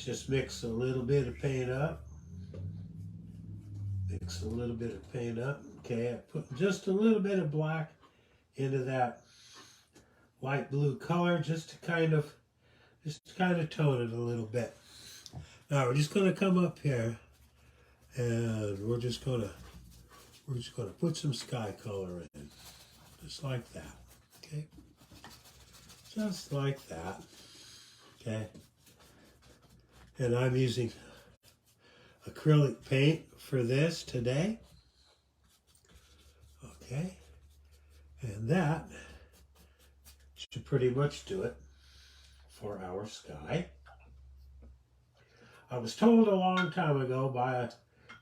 just mix a little bit of paint up. Mix a little bit of paint up. Okay, I put just a little bit of black into that light blue color just to kind of tone it a little bit. Now we're just going to come up here and we're just going to put some sky color in, just like that. Okay, just like that. Okay, and I'm using acrylic paint for this today. Okay, and that should pretty much do it for our sky. I was told a long time ago by a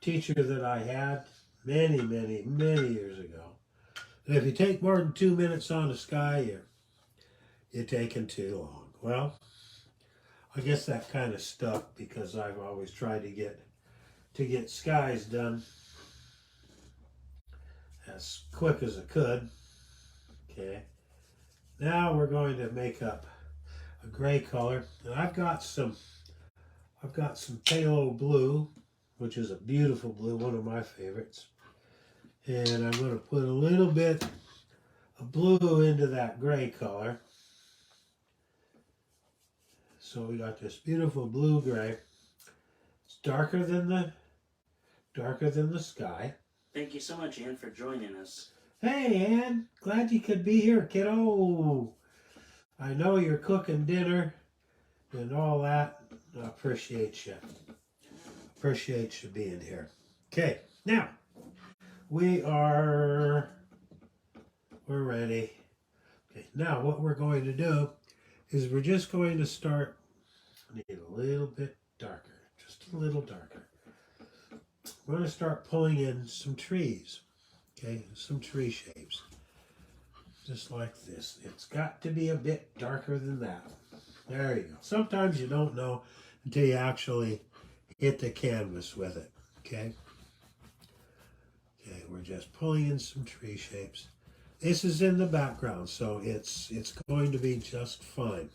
teacher that I had many years ago that if you take more than 2 minutes on the sky, you're taking too long. Well, I guess that kind of stuck because I've always tried to get skies done as quick as I could. Okay, now we're going to make up a gray color, and I've got some phthalo blue, which is a beautiful blue, one of my favorites, and I'm going to put a little bit of blue into that gray color. So we got this beautiful blue gray. It's darker than the sky. Thank you so much, Ann, for joining us. Hey, Ann, glad you could be here, kiddo. I know you're cooking dinner and all that. I appreciate you. Appreciate you being here. Okay, now we're ready. Okay, now what we're going to do is we're just going to start. I need a little bit darker, just a little darker. We're going to start pulling in some trees. Okay, some tree shapes. Just like this. It's got to be a bit darker than that. There you go. Sometimes you don't know until you actually hit the canvas with it. Okay? Okay, we're just pulling in some tree shapes. This is in the background, so it's going to be just fine.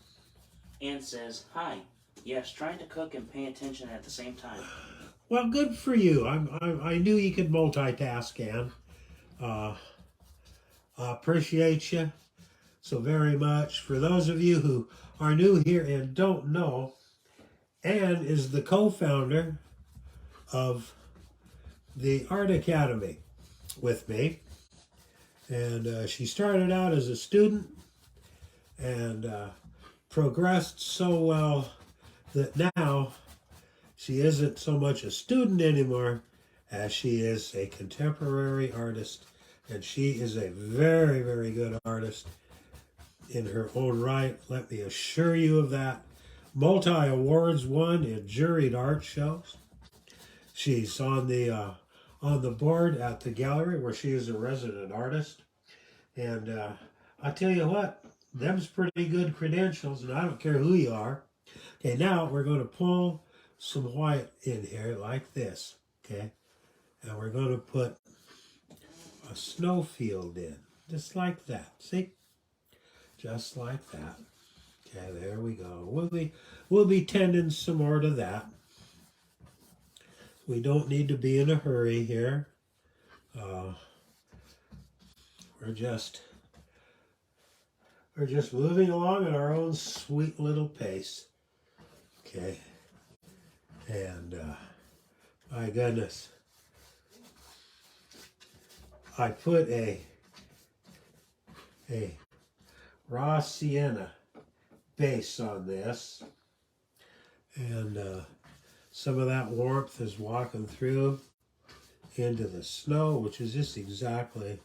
Ann says, "Hi. Yes, trying to cook and pay attention at the same time." Well, good for you. I knew you could multitask, Ann. I appreciate you so very much. For those of you who are new here and don't know, Ann is the co-founder of the Art Academy with me. And she started out as a student and progressed so well that now she isn't so much a student anymore as she is a contemporary artist. And she is a very good artist in her own right. Let me assure you of that. Multi-awards won in juried art shows. She's on the board at the gallery where she is a resident artist. And I tell you what, them's pretty good credentials, and I don't care who you are. Okay, now we're going to pull some white in here like this. Okay, and we're going to put a snowfield in, just like that. See? Just like that. Okay, there we go. We'll be tending some more to that. We don't need to be in a hurry here. We're just moving along at our own sweet little pace. Okay. And my goodness, I put a raw sienna base on this, and some of that warmth is walking through into the snow, which is just exactly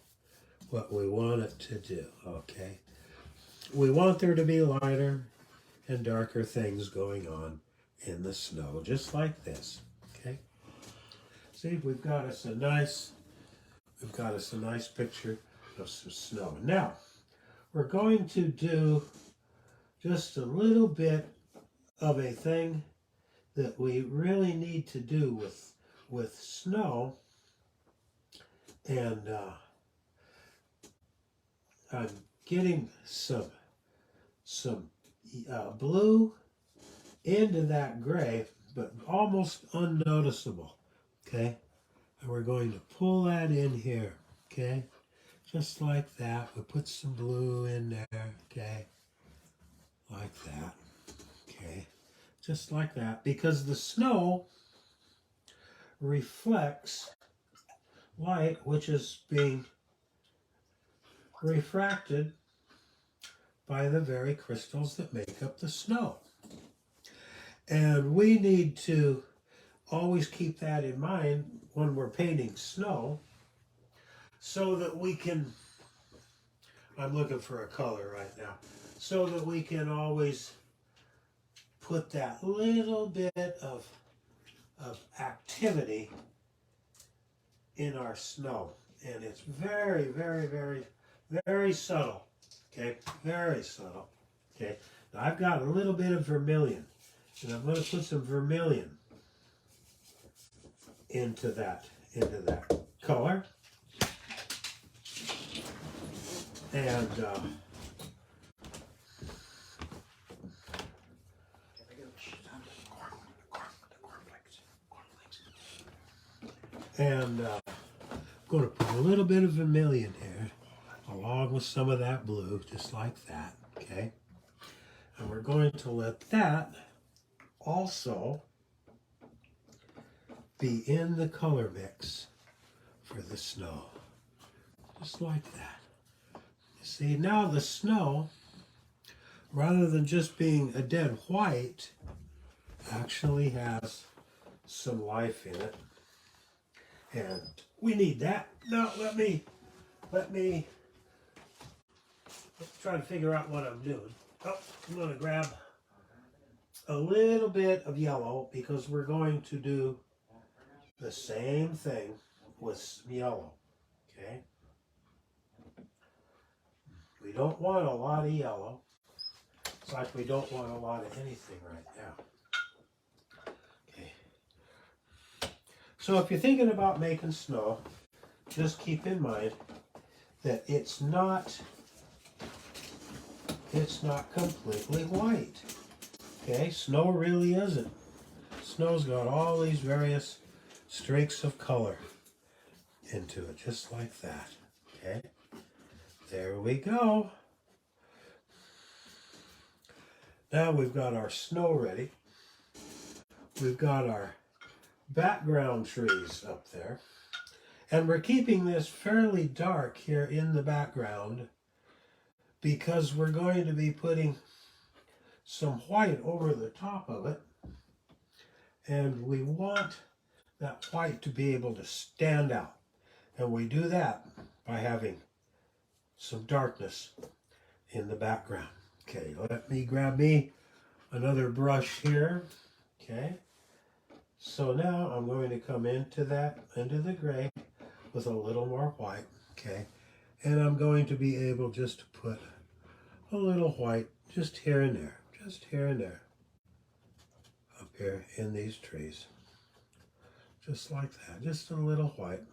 what we want it to do. Okay, we want there to be lighter and darker things going on in the snow, just like this. Okay, see, we've got us a nice picture of some snow. Now we're going to do just a little bit of a thing that we really need to do with snow, and I'm getting some blue into that gray. but almost unnoticeable, okay? And we're going to pull that in here, okay? Just like that. We put some blue in there, okay? Like that, okay? Just like that, because the snow reflects light, which is being refracted by the very crystals that make up the snow. And we need to always keep that in mind when we're painting snow, so that we can, I'm looking for a color right now, so that we can always put that little bit of activity in our snow. And it's very, very, very, very subtle, okay? Very subtle, okay? Now I've got a little bit of vermilion, and I'm going to put some vermilion into that color. And I'm going to put a little bit of vermilion here, along with some of that blue, just like that, okay? And we're going to let that also be in the color mix for the snow, just like that. See, now the snow, rather than just being a dead white, actually has some life in it. And we need that. Now let's try to figure out what I'm doing. Oh, I'm going to grab a little bit of yellow, because we're going to do the same thing with some yellow, okay? We don't want a lot of yellow. It's like we don't want a lot of anything right now. Okay. So if you're thinking about making snow, just keep in mind that it's not completely white. Okay, snow really isn't. Snow's got all these various streaks of color into it, just like that. Okay, there we go. Now we've got our snow ready. We've got our background trees up there. And we're keeping this fairly dark here in the background, because we're going to be putting some white over the top of it. And we want that white to be able to stand out. And we do that by having some darkness in the background. Okay, let me grab me another brush here. Okay, so now I'm going to come into the gray with a little more white. Okay, and I'm going to be able just to put a little white just here and there, up here in these trees. Just like that, just a little white.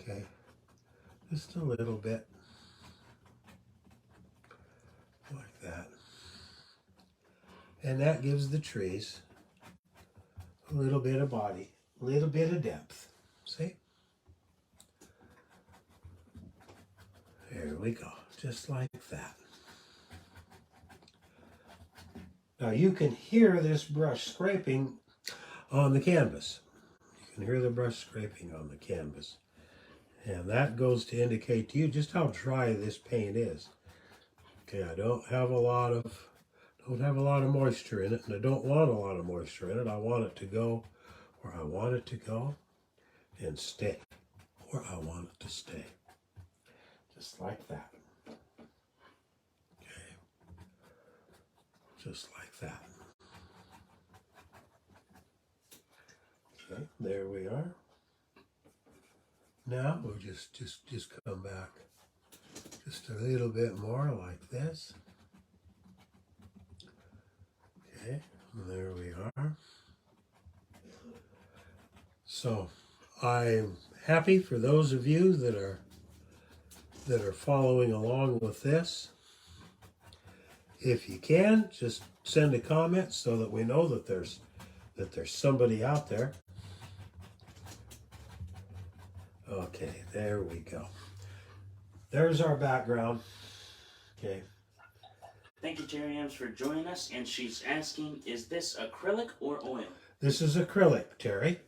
Okay, just a little bit, like that. And that gives the trees a little bit of body, a little bit of depth. See? There we go, just like that. Now you can hear this brush scraping on the canvas. You can hear the brush scraping on the canvas. And that goes to indicate to you just how dry this paint is. Okay, I don't have a lot of moisture in it, and I don't want a lot of moisture in it. I want it to go where I want it to go and stay where I want it to stay. Just like that. Okay. Just like that. Okay, there we are. Now we'll just come back just a little bit more like this. Okay, there we are. So I'm happy for those of you that are following along with this. If you can, just send a comment so that we know that there's that there's somebody out there. Okay, there we go. There's our background. Okay. Thank you, Terry Ann's, for joining us. And she's asking, is this acrylic or oil? This is acrylic, Terry.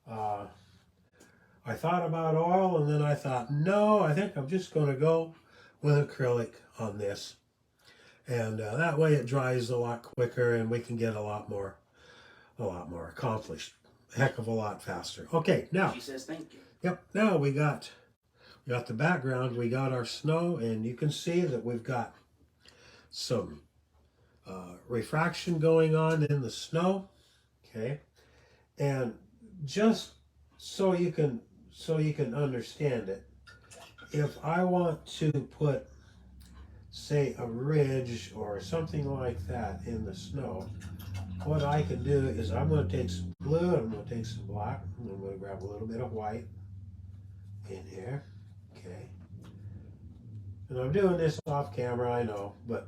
I thought about oil, and then I thought, no, I think I'm just going to go with acrylic on this. And that way it dries a lot quicker, and we can get a lot more accomplished. A heck of a lot faster. Okay, now. She says thank you. Yep, now we got the background, we got our snow, and you can see that we've got some refraction going on in the snow. Okay, and just so you can understand it, if I want to put, say, a ridge or something like that in the snow, what I can do is I'm going to take some blue and I'm going to take some black, and I'm going to grab a little bit of white in here. Okay, and I'm doing this off camera, I know, but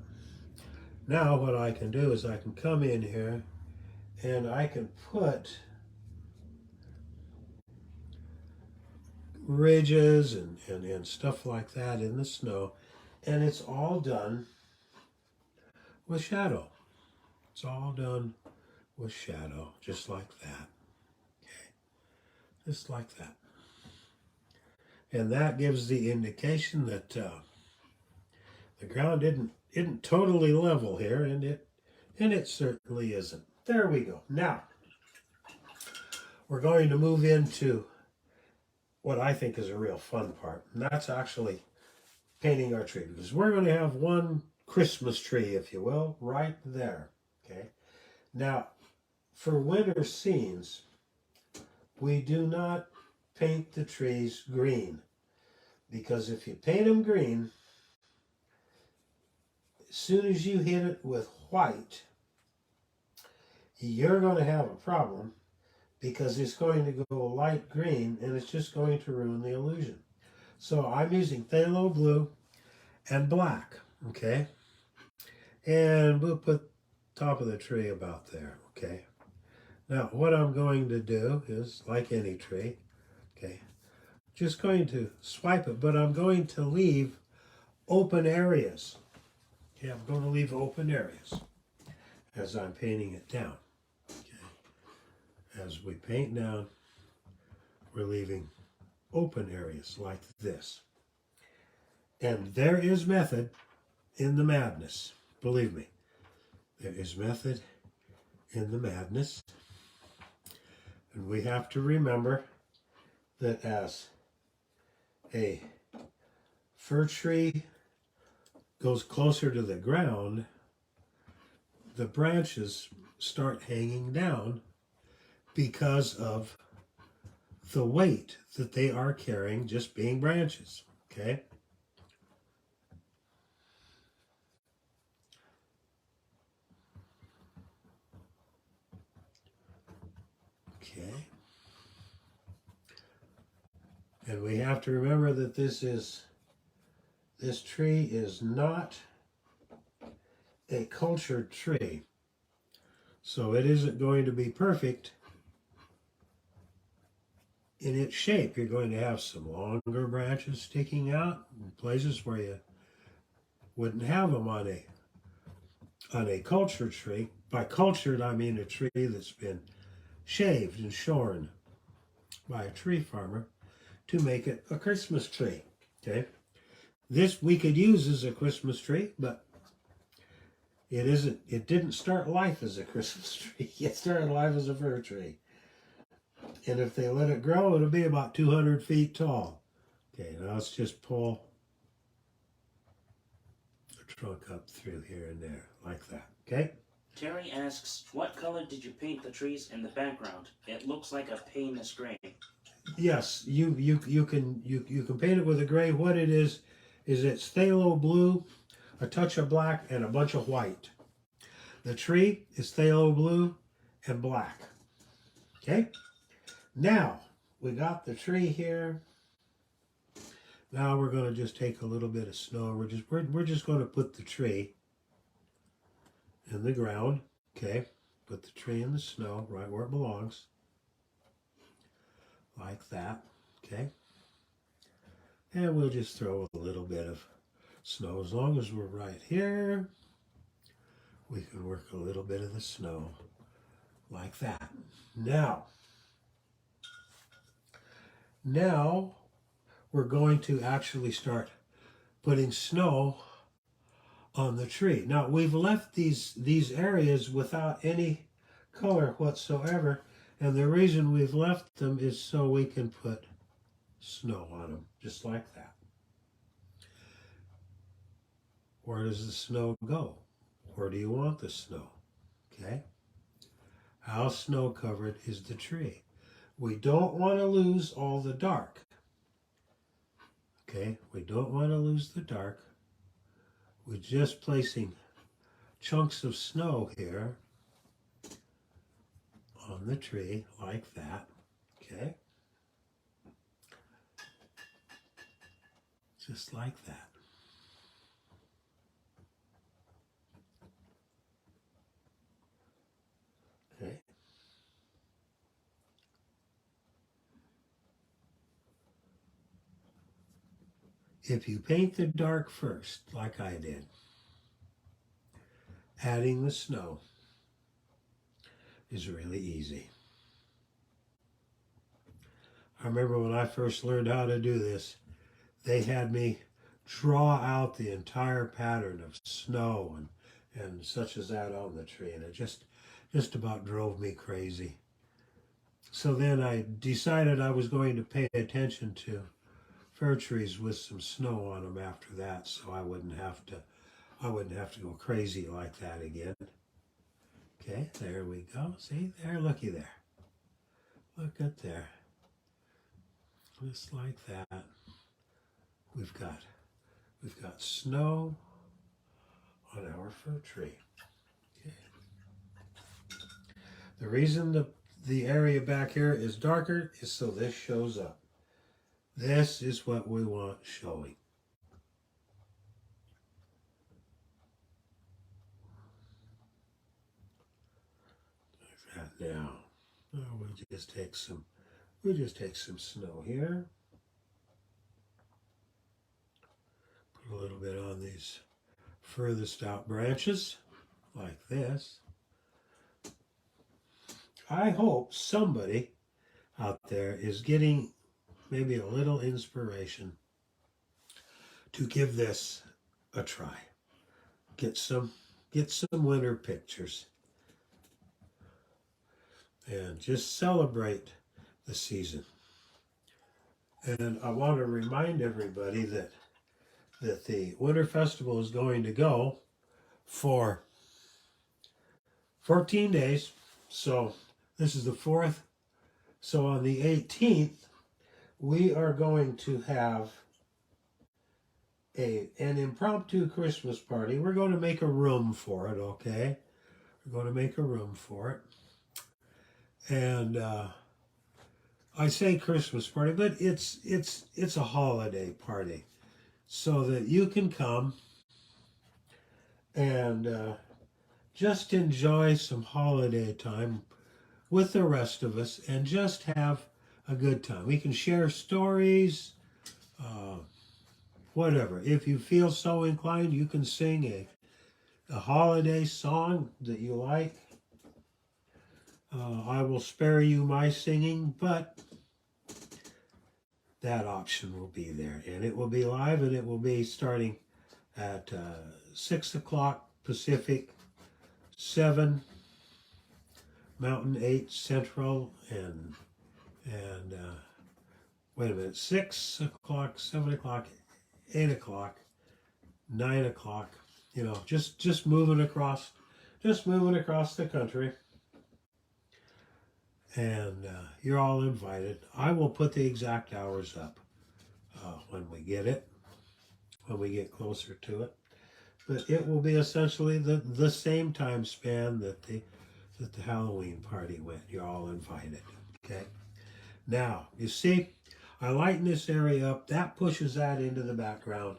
now what I can do is I can come in here and I can put ridges and stuff like that in the snow, and it's all done with shadow. It's all done with shadow, just like that. Okay, just like that. And that gives the indication that the ground isn't totally level here, and it certainly isn't. There we go. Now we're going to move into what I think is a real fun part, and that's actually painting our tree, because we're going to have one Christmas tree, if you will, right there. Okay. Now, for winter scenes, we do not paint the trees green, because if you paint them green, as soon as you hit it with white, you're going to have a problem, because it's going to go light green and it's just going to ruin the illusion. So I'm using phthalo blue and black, okay? And we'll put top of the tree about there, okay? Now what I'm going to do is, like any tree, okay, just going to swipe it, but I'm going to leave open areas. Okay, I'm going to leave open areas as I'm painting it down. As we paint down, we're leaving open areas like this. And there is method in the madness. Believe me, there is method in the madness. And we have to remember that as a fir tree goes closer to the ground, the branches start hanging down because of the weight that they are carrying, just being branches, okay? Okay. And we have to remember that this tree is not a cultured tree. So it isn't going to be perfect in its shape. You're going to have some longer branches sticking out in places where you wouldn't have them on a cultured tree. By cultured, I mean a tree that's been shaved and shorn by a tree farmer to make it a Christmas tree. Okay, this we could use as a Christmas tree, but it isn't. It didn't start life as a Christmas tree. It started life as a fir tree. And if they let it grow, it'll be about 200 feet tall. Okay, now let's just pull the trunk up through here and there, like that. Okay? Terry asks, what color did you paint the trees in the background? It looks like a painless gray. Yes, you can paint it with a gray. What it is it's phthalo blue, a touch of black, and a bunch of white. The tree is phthalo blue and black. Okay? Now, we got the tree here. Now we're going to just take a little bit of snow. We're just going to put the tree in the ground. Okay? Put the tree in the snow right where it belongs. Like that. Okay. And we'll just throw a little bit of snow. As long as we're right here, we can work a little bit of the snow like that. Now we're going to actually start putting snow on the tree. Now we've left these areas without any color whatsoever, and the reason we've left them is so we can put snow on them, just like that. Where does the snow go? Where do you want the snow? Okay. How snow covered is the tree? We don't want to lose all the dark. Okay, we don't want to lose the dark. We're just placing chunks of snow here on the tree like that. Okay. Just like that. Okay. If you paint the dark first, like I did, adding the snow is really easy. I remember when I first learned how to do this, they had me draw out the entire pattern of snow and such as that on the tree, and it just about drove me crazy. So then I decided I was going to pay attention to fir trees with some snow on them after that, so I wouldn't have to go crazy like that again. Okay, there we go. See there, looky there. Look at there. Just like that. We've got snow on our fir tree. Okay. The reason the area back here is darker is so this shows up. This is what we want showing. Like that now. We'll just take some snow here. Put a little bit on these furthest out branches, like this. I hope somebody out there is getting maybe a little inspiration to give this a try. Get some winter pictures and just celebrate the season. And I want to remind everybody that the Winter Festival is going to go for 14 days. So this is the 4th. So on the 18th, we are going to have an impromptu Christmas party. We're going to make a room for it, okay? We're going to make a room for it. And I say Christmas party, but it's a holiday party, so that you can come and just enjoy some holiday time with the rest of us and just have a good time. We can share stories, whatever. If you feel so inclined, you can sing a holiday song that you like. I will spare you my singing, but that option will be there. And it will be live, and it will be starting at 6 o'clock Pacific, 7 Mountain, 8 Central, and wait a minute, 6 o'clock, 7 o'clock, 8 o'clock, 9 o'clock, you know, just moving across the country. And you're all invited. I will put the exact hours up when we get closer to it. But it will be essentially the same time span that the Halloween party went. You're all invited. Okay. Now, you see, I lighten this area up. That pushes that into the background.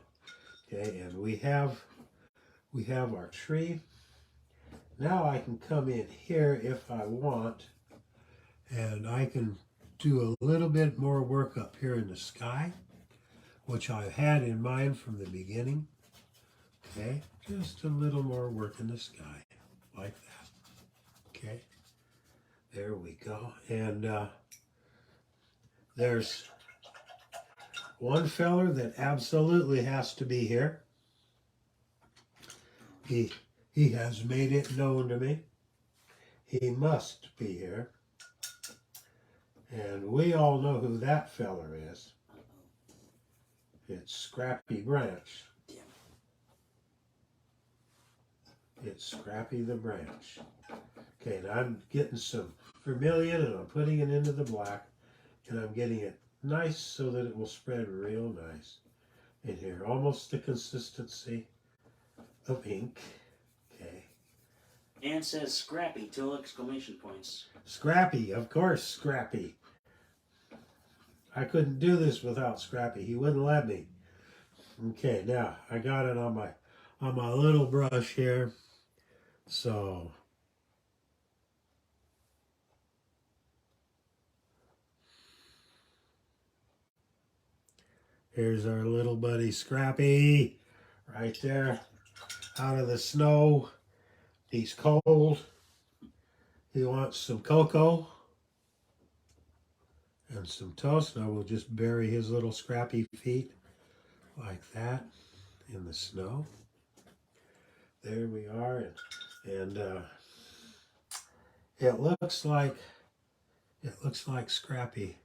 Okay, and we have our tree now I can come in here if I want, and I can do a little bit more work up here in the sky, which I had in mind from the beginning. Okay, just a little more work in the sky, like that. Okay, there we go. And there's one feller that absolutely has to be here. He has made it known to me. He must be here. And we all know who that feller is. It's Scrappy Branch. It's Scrappy the Branch. Okay, and I'm getting some vermilion and I'm putting it into the black, and I'm getting it nice so that it will spread real nice in here. Almost the consistency of ink. Okay. And says Scrappy, 2 exclamation points. Scrappy, of course, Scrappy. I couldn't do this without Scrappy. He wouldn't let me. Okay, now I got it on my little brush here. So here's our little buddy Scrappy right there out of the snow. He's cold. He wants some cocoa and some toast. And I will just bury his little Scrappy feet like that in the snow. There we are. And it looks like Scrappy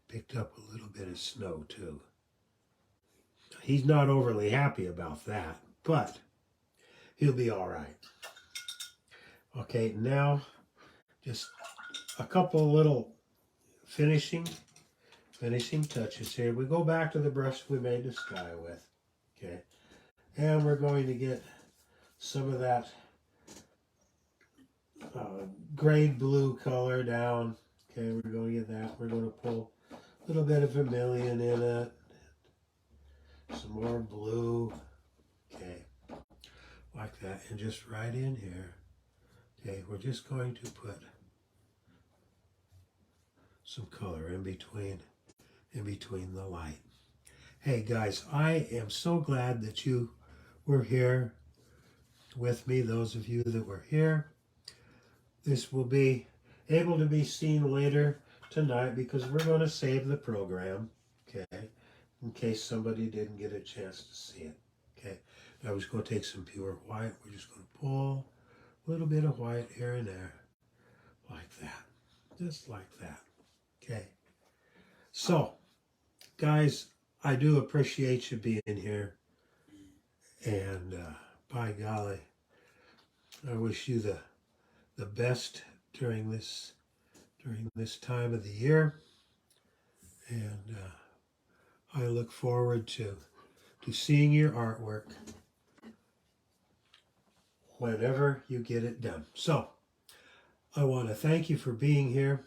picked up a little bit of snow too. He's not overly happy about that, but he'll be all right. Okay, now just a couple little finishing touches here. We go back to the brush we made the sky with. Okay, and we're going to get some of that grade blue color down. Okay, we're going to get that. We're going to pull a little bit of vermilion in it. Some more blue. Okay, like that. And just right in here. Okay, we're just going to put some color in between the light. Hey guys, I am so glad that you were here with me, those of you that were here. This will be able to be seen later tonight because we're going to save the program, okay, in case somebody didn't get a chance to see it, okay. Now we're just going to take some pure white. We're just going to pull a little bit of white here and there, like that, just like that, okay. So, guys, I do appreciate you being here, and by golly, I wish you the best during this time of the year, and I look forward to seeing your artwork whenever you get it done. So I want to thank you for being here,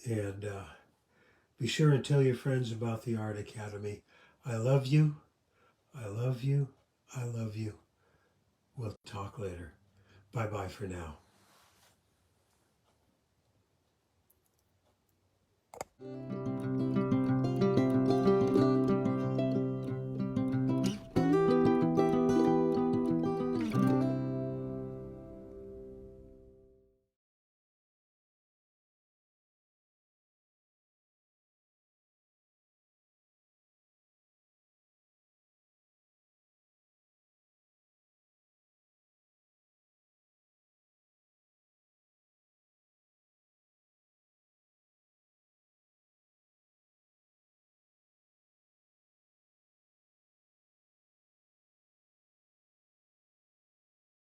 and be sure and tell your friends about the Art Academy. I love you. I love you. I love you. We'll talk later. Bye-bye for now.